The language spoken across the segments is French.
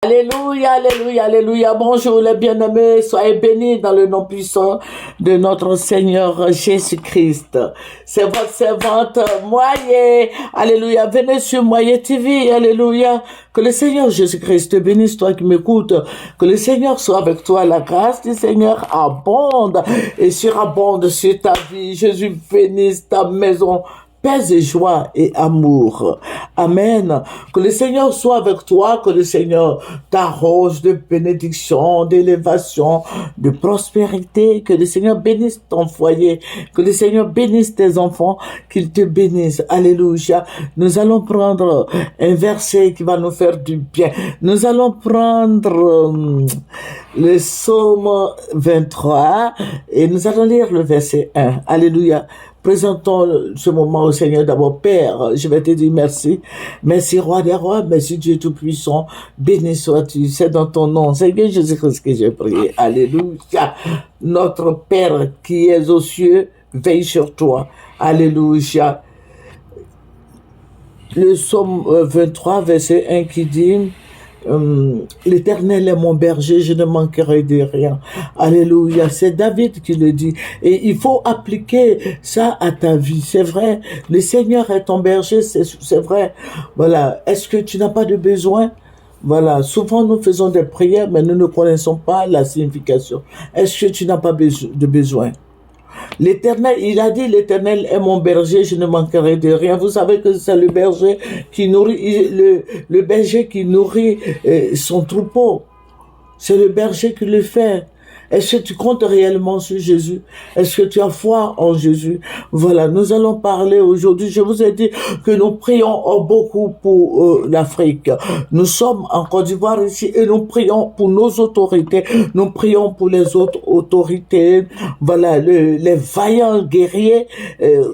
Alléluia, alléluia, alléluia. Bonjour les bien-aimés, soyez bénis dans le nom puissant de notre Seigneur Jésus-Christ. C'est votre servante Moyer. Alléluia, venez sur Moyer TV. Alléluia. Que le Seigneur Jésus-Christ te bénisse, toi qui m'écoutes. Que le Seigneur soit avec toi. La grâce du Seigneur abonde et surabonde sur ta vie. Jésus bénisse ta maison. Paix et joie et amour. Amen. Que le Seigneur soit avec toi, que le Seigneur t'arrose de bénédiction, d'élévation, de prospérité, que le Seigneur bénisse ton foyer, que le Seigneur bénisse tes enfants, qu'il te bénisse. Alléluia. Nous allons prendre un verset qui va nous faire du bien. Nous allons prendre le psaume 23 et nous allons lire le verset 1. Alléluia. Présentons ce moment au Seigneur d'abord. Père, je vais te dire merci. Merci, Roi des Rois. Merci, Dieu Tout-Puissant. Béni sois-tu. C'est dans ton nom, Seigneur Jésus-Christ, que j'ai prié. Alléluia. Notre Père qui es aux cieux, veille sur toi. Alléluia. Le psaume 23, verset 1 qui dit... l'Éternel est mon berger, je ne manquerai de rien. Alléluia, c'est David qui le dit. Et il faut appliquer ça à ta vie. C'est vrai, le Seigneur est ton berger, c'est vrai. Voilà, est-ce que tu n'as pas de besoin? Voilà, souvent nous faisons des prières, mais nous ne connaissons pas la signification. Est-ce que tu n'as pas de besoin? L'Éternel, il a dit, l'Éternel est mon berger, je ne manquerai de rien. Vous savez que c'est le berger qui nourrit, le berger qui nourrit son troupeau. C'est le berger qui le fait. Est-ce que tu comptes réellement sur Jésus? Est-ce que tu as foi en Jésus? Voilà, nous allons parler aujourd'hui. Je vous ai dit que nous prions beaucoup pour l'Afrique. Nous sommes en Côte d'Ivoire ici et nous prions pour nos autorités. Nous prions pour les autres autorités. Voilà, les vaillants guerriers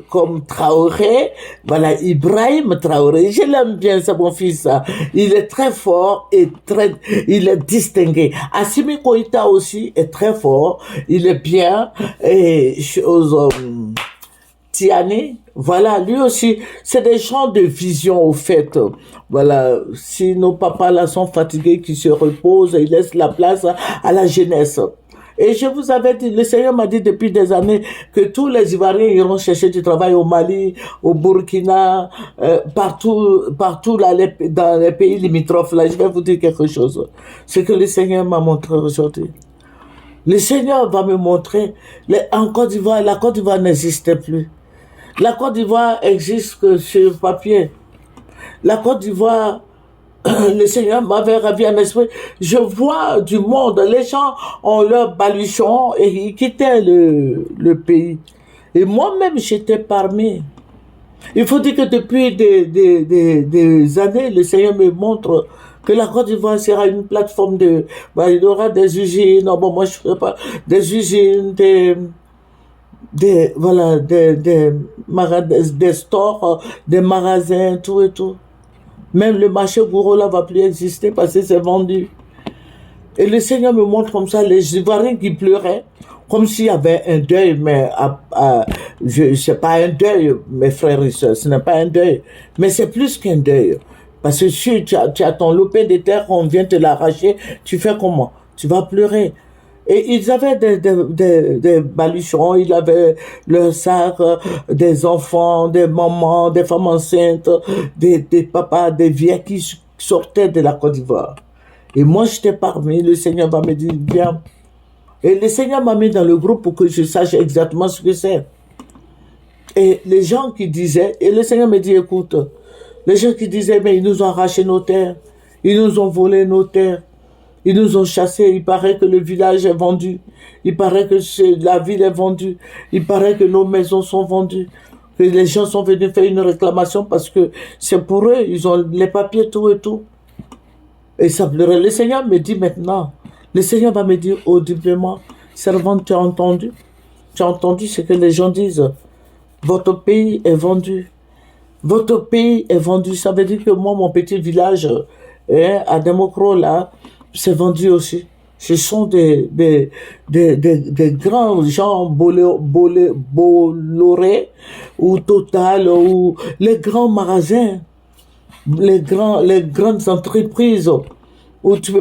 comme Traoré. Voilà, Ibrahim Traoré. Je l'aime bien, c'est mon fils. Il est très fort et il est distingué. Assimi Goïta aussi est très fort, il est bien, et Tiani, voilà, lui aussi, c'est des gens de vision au fait, voilà, si nos papas là sont fatigués, qui se reposent, ils laissent la place à la jeunesse. Et je vous avais dit, le Seigneur m'a dit depuis des années que tous les Ivoiriens iront chercher du travail au Mali, au Burkina, partout là, dans les pays limitrophes là. Je vais vous dire quelque chose, ce que le Seigneur m'a montré aujourd'hui. Le Seigneur va me montrer, en Côte d'Ivoire, la Côte d'Ivoire n'existait plus. La Côte d'Ivoire existe que sur papier. La Côte d'Ivoire, le Seigneur m'avait ravi en esprit. Je vois du monde, les gens ont leur baluchon et ils quittaient le pays. Et moi-même, j'étais parmi. Il faut dire que depuis des années, le Seigneur me montre que la Côte d'Ivoire sera une plateforme il y aura des usines, bon, moi je ne ferai pas, des usines, des stores, des magasins, tout et tout. Même le marché Gouro là va plus exister parce que c'est vendu. Et le Seigneur me montre comme ça les Ivoiriens qui pleuraient, comme s'il y avait un deuil, mais c'est pas un deuil, mes frères et sœurs, ce n'est pas un deuil, mais c'est plus qu'un deuil. Parce que si tu as ton lopin de terre, on vient te l'arracher, tu fais comment? Tu vas pleurer. Et ils avaient des baluchons, ils avaient leurs sacs, des enfants, des mamans, des femmes enceintes, des papas, des vieux qui sortaient de la Côte d'Ivoire. Et moi, j'étais parmi, le Seigneur va me dire, viens. Et le Seigneur m'a mis dans le groupe pour que je sache exactement ce que c'est. Et les gens qui disaient, et le Seigneur me dit, écoute, les gens qui disaient, mais ils nous ont arraché nos terres, ils nous ont volé nos terres, ils nous ont chassés, il paraît que le village est vendu, il paraît que la ville est vendue, il paraît que nos maisons sont vendues, que les gens sont venus faire une réclamation parce que c'est pour eux, ils ont les papiers, tout et tout. Et ça pleurait. Le Seigneur me dit maintenant, le Seigneur va me dire audiblement, servante, tu as entendu? Tu as entendu ce que les gens disent? Votre pays est vendu. Votre pays est vendu. Ça veut dire que moi, mon petit village, à Democro, là, c'est vendu aussi. Ce sont des grands gens, Bolloré, ou Total, ou les grands magasins, les grandes entreprises, où tu